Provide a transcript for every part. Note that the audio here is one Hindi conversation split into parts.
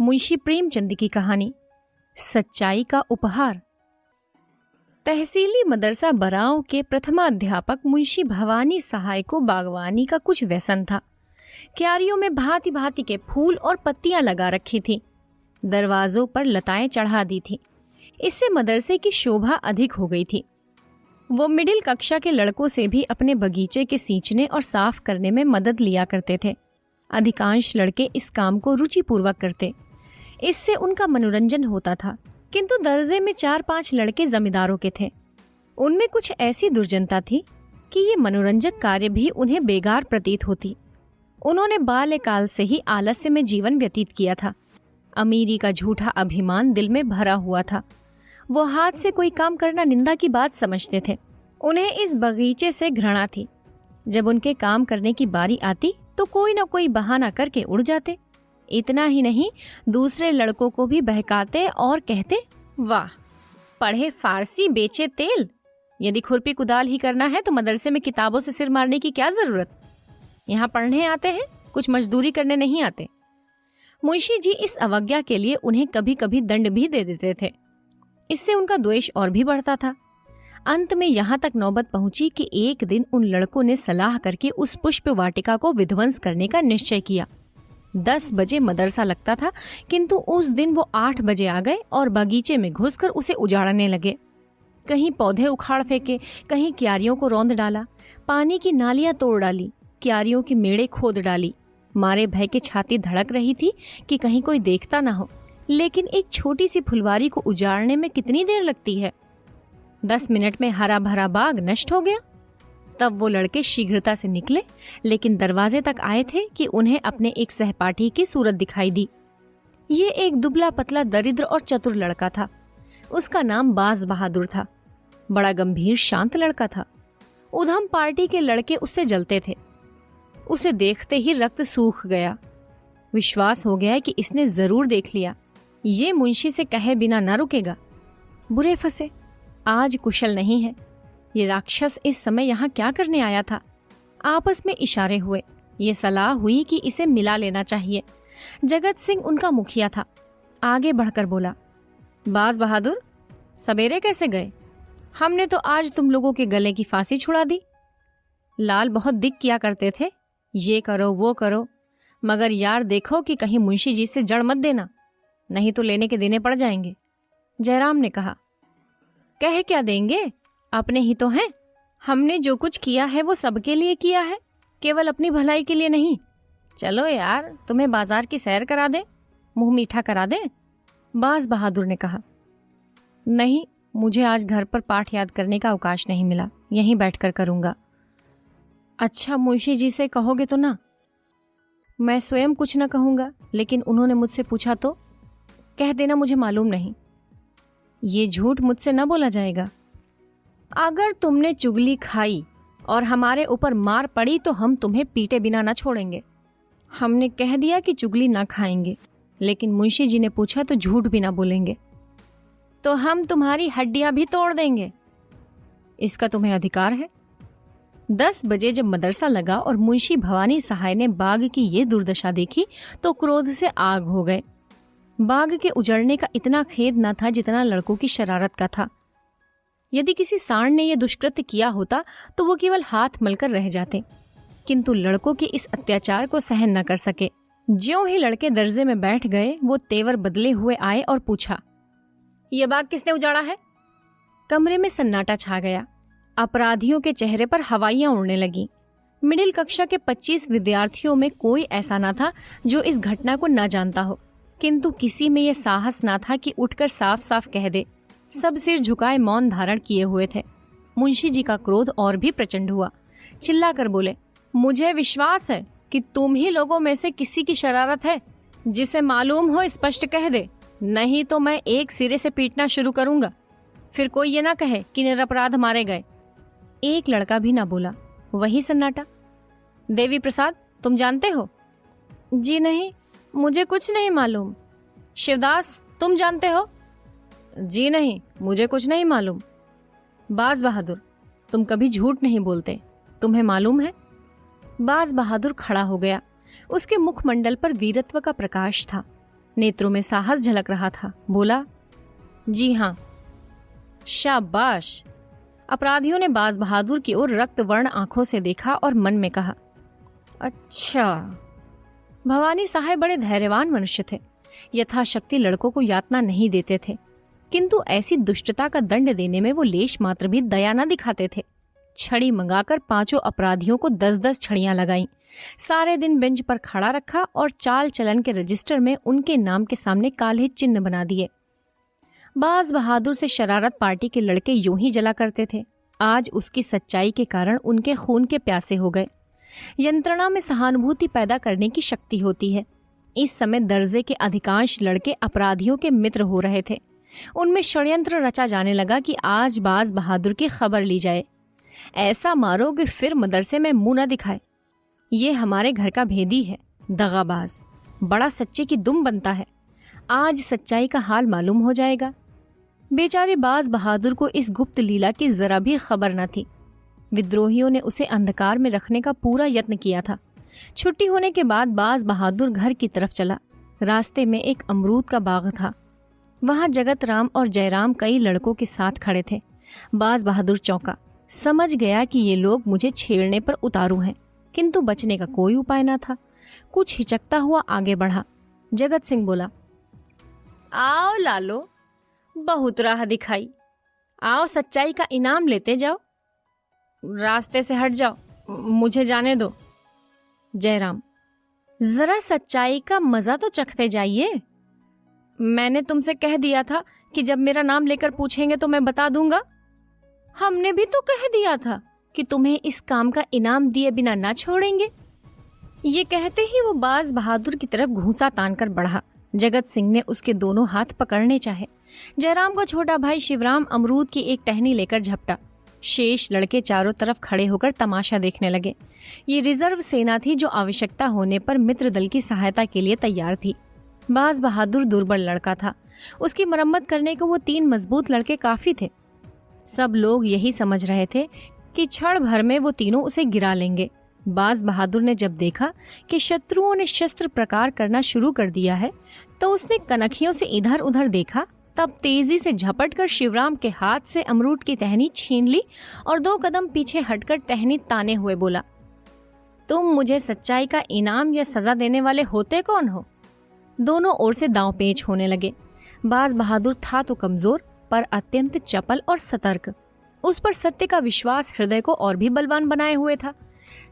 मुंशी प्रेमचंद की कहानी सच्चाई का उपहार। तहसीली मदरसा बरांव के प्रथमाध्यापक मुंशी भवानी सहाय को बागवानी का कुछ व्यसन था। क्यारियों में भांति भांति के फूल और पत्तियां लगा रखी थी। दरवाजों पर लताएं चढ़ा दी थी। इससे मदरसे की शोभा अधिक हो गई थी। वो मिडिल कक्षा के लड़कों से भी अपने बगीचे के सींचने और साफ करने में मदद लिया करते थे। अधिकांश लड़के इस काम को रुचिपूर्वक करते। इससे उनका मनोरंजन होता था। किंतु दर्जे में 4-5 लड़के जमींदारों के थे। उनमें कुछ ऐसी दुर्जनता थी कि ये मनोरंजक कार्य भी उन्हें बेगार प्रतीत होती। उन्होंने बाल्यकाल से ही आलस्य में जीवन व्यतीत किया था। अमीरी का झूठा अभिमान दिल में भरा हुआ था। वो हाथ से कोई काम करना निंदा की बात समझते थे। उन्हें इस बगीचे से घृणा थी। जब उनके काम करने की बारी आती तो कोई न कोई बहाना करके उड़ जाते। इतना ही नहीं, दूसरे लड़कों को भी बहकाते और कहते, वाह, पढ़े फारसी बेचे तेल। यदि खुरपी कुदाल ही करना है तो मदरसे में किताबों से सिर मारने की क्या जरूरत। यहाँ पढ़ने आते हैं, कुछ मजदूरी करने नहीं आते। मुंशी जी इस अवज्ञा के लिए उन्हें कभी कभी दंड भी दे देते थे। इससे उनका द्वेष और भी बढ़ता था। अंत में यहाँ तक नौबत पहुंची कि एक दिन उन लड़कों ने सलाह करके उस पुष्प वाटिका को विध्वंस करने का निश्चय किया। 10 बजे मदरसा लगता था, किंतु उस दिन वो 8 बजे आ गए और बगीचे में घुसकर उसे उजाड़ने लगे। कहीं पौधे उखाड़ फेंके, कहीं क्यारियों को रौंद डाला, पानी की नालियां तोड़ डाली, क्यारियों की मेड़े खोद डाली। मारे भय के छाती धड़क रही थी कि कहीं कोई देखता ना हो। लेकिन एक छोटी सी फुलवारी को उजाड़ने में कितनी देर लगती है। 10 मिनट में हरा भरा बाग नष्ट हो गया। तब वो लड़के शीघ्रता से निकले, लेकिन दरवाजे तक आए थे कि उन्हें अपने एक सहपाठी की सूरत दिखाई दी। ये एक दुबला पतला दरिद्र और चतुर लड़का था। उसका नाम बाज बहादुर था। बड़ा गंभीर शांत लड़का था। उधम पार्टी के लड़के उससे जलते थे। उसे देखते ही रक्त सूख गया। विश्वास हो गया कि इसने जरूर देख लिया। ये मुंशी से कहे बिना न रुकेगा। बुरे फंसे, आज कुशल नहीं है। ये राक्षस इस समय यहाँ क्या करने आया था। आपस में इशारे हुए। ये सलाह हुई कि इसे मिला लेना चाहिए। जगत सिंह उनका मुखिया था। आगे बढ़कर बोला, बाज बहादुर, सवेरे कैसे गए? हमने तो आज तुम लोगों के गले की फांसी छुड़ा दी। लाल बहुत दिक किया करते थे, ये करो वो करो, मगर यार देखो कि कहीं मुंशी जी से जड़ मत देना, नहीं तो लेने के देने पड़ जाएंगे। जयराम ने कहा, कह क्या देंगे, अपने ही तो हैं। हमने जो कुछ किया है वो सबके लिए किया है, केवल अपनी भलाई के लिए नहीं। चलो यार, तुम्हें बाजार की सैर करा दे, मुंह मीठा करा दे। बाज बहादुर ने कहा, नहीं, मुझे आज घर पर पाठ याद करने का अवकाश नहीं मिला, यहीं बैठकर करूंगा। अच्छा, मुंशी जी से कहोगे तो ना? मैं स्वयं कुछ न कहूंगा, लेकिन उन्होंने मुझसे पूछा तो कह देना मुझे मालूम नहीं। ये झूठ मुझसे न बोला जाएगा। अगर तुमने चुगली खाई और हमारे ऊपर मार पड़ी तो हम तुम्हें पीटे बिना न छोड़ेंगे। हमने कह दिया कि चुगली ना खाएंगे, लेकिन मुंशी जी ने पूछा तो झूठ भी ना बोलेंगे। तो हम तुम्हारी हड्डियां भी तोड़ देंगे। इसका तुम्हें अधिकार है। 10 बजे जब मदरसा लगा और मुंशी भवानी सहाय ने बाग की ये दुर्दशा देखी तो क्रोध से आग हो गए। बाग के उजड़ने का इतना खेद न था जितना लड़कों की शरारत का था। यदि किसी सांड ने यह दुष्कृत्य किया होता तो वो केवल हाथ मलकर रह जाते, किंतु लड़कों के इस अत्याचार को सहन न कर सके। ज्यों ही लड़के दर्जे में बैठ गए, वो तेवर बदले हुए आए और पूछा, यह बाग किसने उजाड़ा है? कमरे में सन्नाटा छा गया। अपराधियों के चेहरे पर हवाइयां उड़ने लगी। मिडिल कक्षा के 25 विद्यार्थियों में कोई ऐसा न था जो इस घटना को न जानता हो, किंतु किसी में यह साहस न था कि उठकर साफ साफ कह दे। सब सिर झुकाए मौन धारण किए हुए थे। मुंशी जी का क्रोध और भी प्रचंड हुआ। चिल्लाकर बोले, मुझे विश्वास है कि तुम ही लोगों में से किसी की शरारत है। जिसे मालूम हो स्पष्ट कह दे, नहीं तो मैं एक सिरे से पीटना शुरू करूंगा। फिर कोई ये ना कहे कि निरपराध मारे गए। एक लड़का भी ना बोला। वही सन्नाटा। देवी प्रसाद, तुम जानते हो? जी नहीं, मुझे कुछ नहीं मालूम। शिवदास, तुम जानते हो? जी नहीं, मुझे कुछ नहीं मालूम। बाज बहादुर, तुम कभी झूठ नहीं बोलते, तुम्हें मालूम है? बाज बहादुर खड़ा हो गया। उसके मुखमंडल पर वीरत्व का प्रकाश था। नेत्रों में साहस झलक रहा था। बोला, जी हाँ। शाबाश। अपराधियों ने बाज बहादुर की ओर रक्त वर्ण आंखों से देखा और मन में कहा, अच्छा। भवानी साहब बड़े धैर्यवान मनुष्य थे। यथाशक्ति लड़कों को यातना नहीं देते थे, किंतु ऐसी दुष्टता का दंड देने में वो लेश मात्र भी दया न दिखाते थे। छड़ी मंगाकर 5 अपराधियों को 10-10 छड़ियां लगाईं। सारे दिन बेंच पर खड़ा रखा और चाल चलन के रजिस्टर में उनके नाम के सामने काले चिन्ह बना दिए। बाज बहादुर से शरारत पार्टी के लड़के यूं ही जला करते थे। आज उसकी सच्चाई के कारण उनके खून के प्यासे हो गए। यंत्रणा में सहानुभूति पैदा करने की शक्ति होती है। इस समय दर्जे के अधिकांश लड़के अपराधियों के मित्र हो रहे थे। उनमें षड्यंत्र रचा जाने लगा कि आज बाज बहादुर की खबर ली जाए। ऐसा मारो कि फिर मदरसे में मुंह न दिखाए। ये हमारे घर का भेदी है, दगाबाज, बड़ा सच्चे की दुम बनता है। आज सच्चाई का हाल मालूम हो जाएगा। बेचारे बाज बहादुर को इस गुप्त लीला की जरा भी खबर न थी। विद्रोहियों ने उसे अंधकार में रखने का पूरा यत्न किया था। छुट्टी होने के बाद बाज बहादुर घर की तरफ चला। रास्ते में एक अमरूद का बाग था। वहां जगत राम और जयराम कई लड़कों के साथ खड़े थे। बाज बहादुर चौंका, समझ गया कि ये लोग मुझे छेड़ने पर उतारू हैं, किंतु बचने का कोई उपाय न था। कुछ हिचकता हुआ आगे बढ़ा। जगत सिंह बोला, आओ लालो, बहुत राह दिखाई, आओ सच्चाई का इनाम लेते जाओ। रास्ते से हट जाओ, मुझे जाने दो। जयराम, जरा सच्चाई का मजा तो चखते जाइए। मैंने तुमसे कह दिया था कि जब मेरा नाम लेकर पूछेंगे तो मैं बता दूंगा। हमने भी तो कह दिया था कि तुम्हें इस काम का इनाम दिए बिना ना छोड़ेंगे। ये कहते ही वो बाज बहादुर की तरफ घूंसा तानकर बढ़ा। जगत सिंह ने उसके दोनों हाथ पकड़ने चाहे। जयराम को छोटा भाई शिवराम अमरूद की एक टहनी लेकर झपटा। शेष लड़के चारों तरफ खड़े होकर तमाशा देखने लगे। ये रिजर्व सेना थी जो आवश्यकता होने पर मित्र दल की सहायता के लिए तैयार थी। बाज बहादुर दुर्बल लड़का था। उसकी मरम्मत करने को वो 3 मजबूत लड़के काफी थे। सब लोग यही समझ रहे थे कि क्षण भर में वो तीनों उसे गिरा लेंगे। बाज बहादुर ने जब देखा कि शत्रुओं ने शस्त्र प्रकार करना शुरू कर दिया है, तो उसने कनखियों से इधर उधर देखा। तब तेजी से झपटकर शिवराम के हाथ से अमरूद की टहनी छीन ली और 2 कदम पीछे हटकर टहनी ताने हुए बोला, तुम मुझे सच्चाई का इनाम या सजा देने वाले होते कौन हो? दोनों ओर से दांव पेच होने लगे। बाज बहादुर था तो कमजोर, पर अत्यंत चपल और सतर्क। उस पर सत्य का विश्वास हृदय को और भी बलवान बनाए हुए था।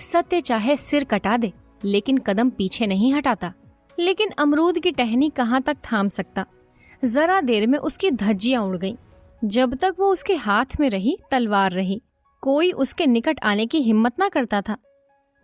सत्य चाहे सिर कटा दे, लेकिन कदम पीछे नहीं हटाता। लेकिन अमरूद की टहनी कहाँ तक थाम सकता? जरा देर में उसकी धज्जियां उड़ गईं। जब तक वो उसके हाथ में रही, तलवार रही। कोई उसके निकट आने की हिम्मत ना करता था।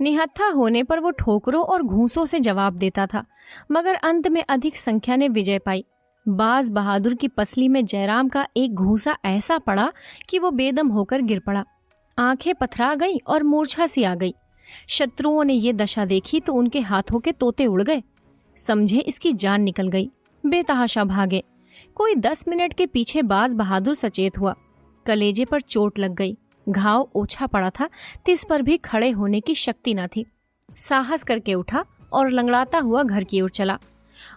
निहत्था होने पर वो ठोकरों और घूंसों से जवाब देता था, मगर अंत में अधिक संख्या ने विजय पाई। बाज बहादुर की पसली में जयराम का एक घूंसा ऐसा पड़ा कि वो बेदम होकर गिर पड़ा। आंखें पथरा गई और मूर्छा सी आ गई। शत्रुओं ने ये दशा देखी तो उनके हाथों के तोते उड़ गए। समझे इसकी जान निकल गई, बेतहाशा भागे। कोई 10 मिनट के पीछे बाज बहादुर सचेत हुआ। कलेजे पर चोट लग गई, घाव ओछा पड़ा था, तिस पर भी खड़े होने की शक्ति न थी। साहस करके उठा और लंगड़ाता हुआ घर की ओर चला।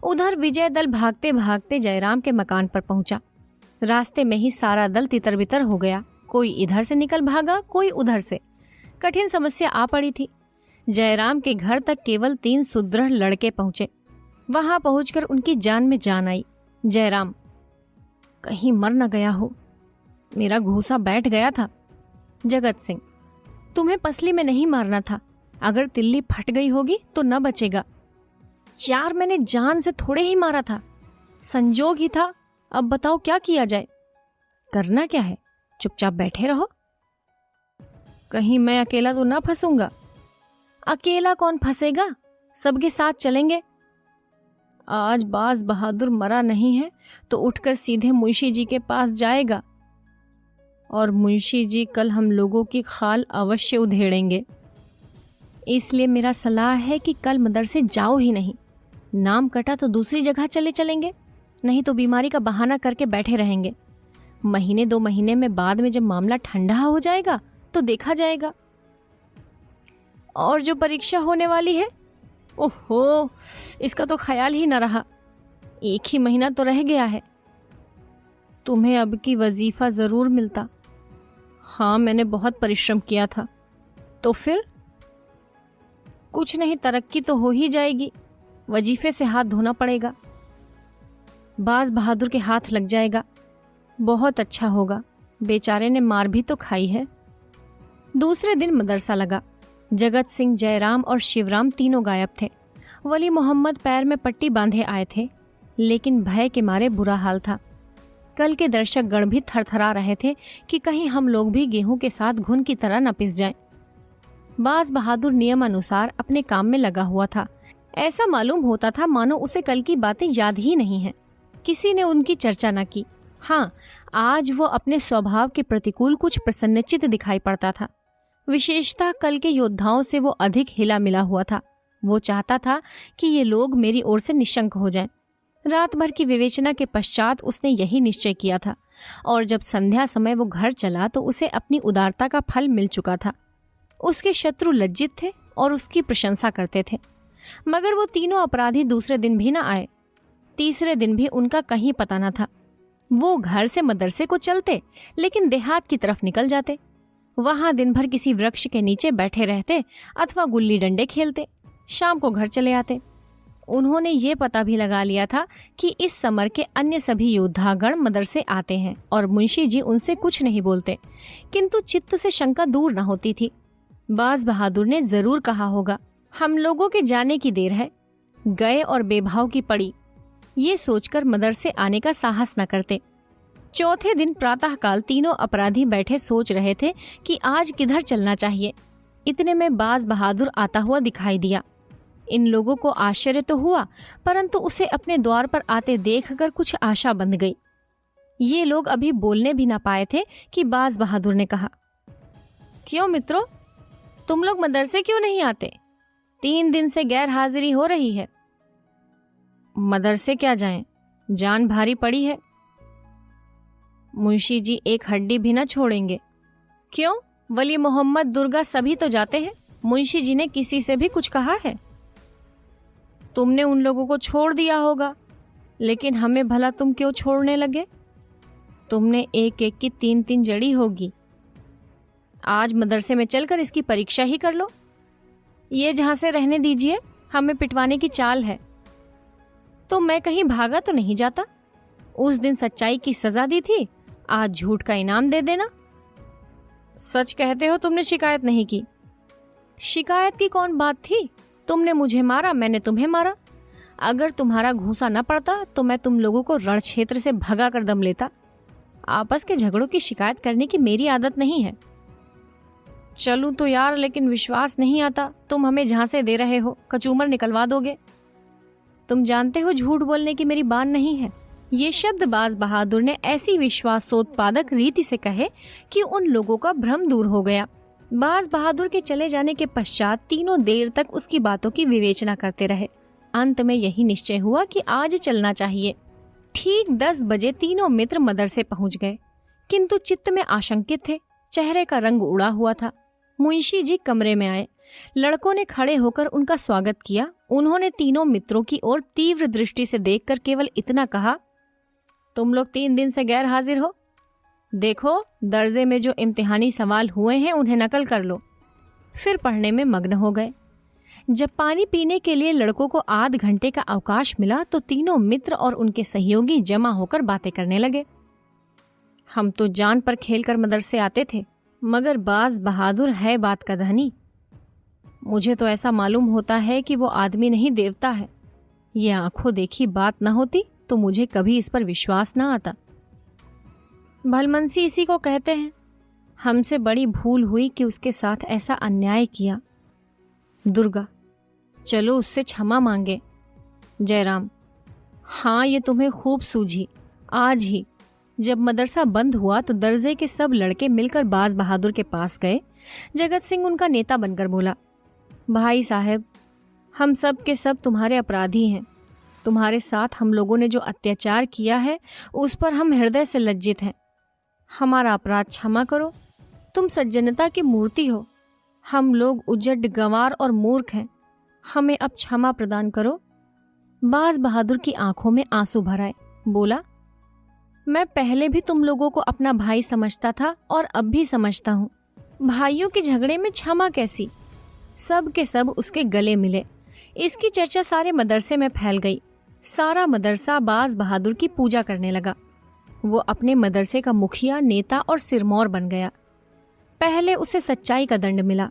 उधर विजय दल भागते भागते जयराम के मकान पर पहुंचा। रास्ते में ही सारा दल तितर बितर हो गया। कोई इधर से निकल भागा, कोई उधर से। कठिन समस्या आ पड़ी थी। जयराम के घर तक केवल 3 सुदृढ़ लड़के पहुंचे। वहां पहुंचकर उनकी जान में जान आई। जयराम, कहीं मर न गया हो, मेरा घूंसा बैठ गया था। जगत सिंह, तुम्हें पसली में नहीं मारना था, अगर तिल्ली फट गई होगी तो न बचेगा। यार, मैंने जान से थोड़े ही मारा था, संजोग ही था। अब बताओ क्या किया जाए? करना क्या है, चुपचाप बैठे रहो। कहीं मैं अकेला तो ना फंसूंगा? अकेला कौन फंसेगा, सबके साथ चलेंगे। आज बाज बहादुर मरा नहीं है तो उठकर सीधे मुंशी जी के पास जाएगा, और मुंशी जी कल हम लोगों की खाल अवश्य उधेड़ेंगे। इसलिए मेरा सलाह है कि कल मदरसे जाओ ही नहीं। नाम कटा तो दूसरी जगह चलेंगे, नहीं तो बीमारी का बहाना करके बैठे रहेंगे। महीने 2 महीने में बाद में जब मामला ठंडा हो जाएगा तो देखा जाएगा। और जो परीक्षा होने वाली है, ओहो, इसका तो ख्याल ही न रहा। 1 ही महीना तो रह गया है। तुम्हें अब की वजीफा जरूर मिलता। हाँ, मैंने बहुत परिश्रम किया था। तो फिर? कुछ नहीं, तरक्की तो हो ही जाएगी। वजीफे से हाथ धोना पड़ेगा, बाज बहादुर के हाथ लग जाएगा। बहुत अच्छा होगा, बेचारे ने मार भी तो खाई है। दूसरे दिन मदरसा लगा। जगत सिंह, जयराम और शिवराम तीनों गायब थे। वली मोहम्मद पैर में पट्टी बांधे आए थे, लेकिन भय के मारे बुरा हाल था। कल के दर्शक गण भी थरथरा रहे थे कि कहीं हम लोग भी गेहूं के साथ घुन की तरह न पिस जाएं। बाज बहादुर नियम अनुसार अपने काम में लगा हुआ था। ऐसा मालूम होता था मानो उसे कल की बातें याद ही नहीं हैं। किसी ने उनकी चर्चा न की। हाँ, आज वो अपने स्वभाव के प्रतिकूल कुछ प्रसन्नचित्त दिखाई पड़ता था। विशेषतः कल के योद्धाओं से वो अधिक हिला मिला हुआ था। वो चाहता था कि ये लोग मेरी ओर से निशंक हो जाएं। रात भर की विवेचना के पश्चात उसने यही निश्चय किया था, और जब संध्या समय वो घर चला तो उसे अपनी उदारता का फल मिल चुका था। उसके शत्रु लज्जित थे और उसकी प्रशंसा करते थे। मगर वो तीनों अपराधी दूसरे दिन भी न आए। तीसरे दिन भी उनका कहीं पता न था। वो घर से मदरसे को चलते, लेकिन देहात की तरफ निकल जाते। वहां दिन भर किसी वृक्ष के नीचे बैठे रहते अथवा गुल्ली डंडे खेलते। शाम को घर चले आते। उन्होंने ये पता भी लगा लिया था कि इस समर के अन्य सभी योद्धागण मदरसे आते हैं और मुंशी जी उनसे कुछ नहीं बोलते, किंतु चित्त से शंका दूर न होती थी। बाज बहादुर ने जरूर कहा होगा, हम लोगों के जाने की देर है, गए और बेभाव की पड़ी। ये सोचकर मदरसे आने का साहस न करते। चौथे दिन प्रातःकाल तीनों अपराधी बैठे सोच रहे थे कि आज किधर चलना चाहिए। इतने में बाज बहादुर आता हुआ दिखाई दिया। इन लोगों को आश्चर्य तो हुआ, परंतु उसे अपने द्वार पर आते देखकर कुछ आशा बंध गई। ये लोग अभी बोलने भी न पाए थे कि बाज बहादुर ने कहा, क्यों मित्रों, तुम लोग मदरसे क्यों नहीं आते? 3 दिन से गैर हाजिरी हो रही है। मदरसे क्या जाएं, जान भारी पड़ी है। मुंशी जी एक हड्डी भी न छोड़ेंगे। क्यों? वली मोहम्मद, दुर्गा सभी तो जाते हैं। मुंशी जी ने किसी से भी कुछ कहा है? तुमने उन लोगों को छोड़ दिया होगा, लेकिन हमें भला तुम क्यों छोड़ने लगे? तुमने एक एक की 3-3 जड़ी होगी। आज मदरसे में चलकर इसकी परीक्षा ही कर लो। ये जहां से रहने दीजिए, हमें पिटवाने की चाल है। तो मैं कहीं भागा तो नहीं जाता। उस दिन सच्चाई की सजा दी थी, आज झूठ का इनाम दे देना। सच कहते हो तुमने शिकायत नहीं की? शिकायत की कौन बात थी? तुमने मुझे मारा, मैंने तुम्हें मारा। अगर तुम्हारा घूंसा न पड़ता तो मैं तुम लोगों को रण क्षेत्र से भगा कर दम लेता। आपस के झगड़ों की शिकायत करने की मेरी आदत नहीं है। चलूं तो यार, लेकिन विश्वास नहीं आता। तुम हमें झांसे दे रहे हो, कचूमर निकलवा दोगे। तुम जानते हो झूठ बोलने की मेरी बात नहीं है। ये शब्द बाज बहादुर ने ऐसी विश्वासोत्पादक रीति से कहे कि उन लोगों का भ्रम दूर हो गया। बाज बहादुर के चले जाने के पश्चात तीनों देर तक उसकी बातों की विवेचना करते रहे। अंत में यही निश्चय हुआ कि आज चलना चाहिए। ठीक 10 बजे तीनों मित्र मदरसे पहुंच गए, किंतु चित्त में आशंकित थे। चेहरे का रंग उड़ा हुआ था। मुंशी जी कमरे में आए। लड़कों ने खड़े होकर उनका स्वागत किया। उन्होंने तीनों मित्रों की ओर तीव्र दृष्टि से देखकर केवल इतना कहा, तुम लोग 3 दिन से गैर हाजिर हो। देखो, दर्जे में जो इम्तिहानी सवाल हुए हैं उन्हें नकल कर लो। फिर पढ़ने में मग्न हो गए। जब पानी पीने के लिए लड़कों को आध घंटे का अवकाश मिला तो तीनों मित्र और उनके सहयोगी जमा होकर बातें करने लगे। हम तो जान पर खेलकर मदरसे आते थे, मगर बाज बहादुर है बात का धनी। मुझे तो ऐसा मालूम होता है कि वो आदमी नहीं देवता है। ये आंखों देखी बात न होती तो मुझे कभी इस पर विश्वास न आता। भलमनसी इसी को कहते हैं। हमसे बड़ी भूल हुई कि उसके साथ ऐसा अन्याय किया। दुर्गा, चलो उससे क्षमा मांगे। जयराम, हाँ, ये तुम्हें खूब सूझी। आज ही जब मदरसा बंद हुआ तो दर्जे के सब लड़के मिलकर बाज बहादुर के पास गए। जगत सिंह उनका नेता बनकर बोला, भाई साहब, हम सब के सब तुम्हारे अपराधी हैं। तुम्हारे साथ हम लोगों ने जो अत्याचार किया है उस पर हम हृदय से लज्जित हैं। हमारा अपराध क्षमा करो। तुम सज्जनता की मूर्ति हो। हम लोग उजड़, गंवार और मूर्ख हैं। हमें अब क्षमा प्रदान करो। बाज बहादुर की आंखों में आंसू भर आए। बोला, मैं पहले भी तुम लोगों को अपना भाई समझता था और अब भी समझता हूँ। भाइयों के झगड़े में क्षमा कैसी। सब के सब उसके गले मिले। इसकी चर्चा सारे मदरसे में फैल गई। सारा मदरसा बाज बहादुर की पूजा करने लगा। वो अपने मदरसे का मुखिया, नेता और सिरमौर बन गया। पहले उसे सच्चाई का दंड मिला,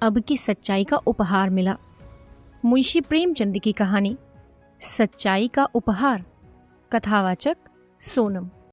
अब की सच्चाई का उपहार मिला। मुंशी प्रेमचंद की कहानी, सच्चाई का उपहार। कथावाचक सोनम।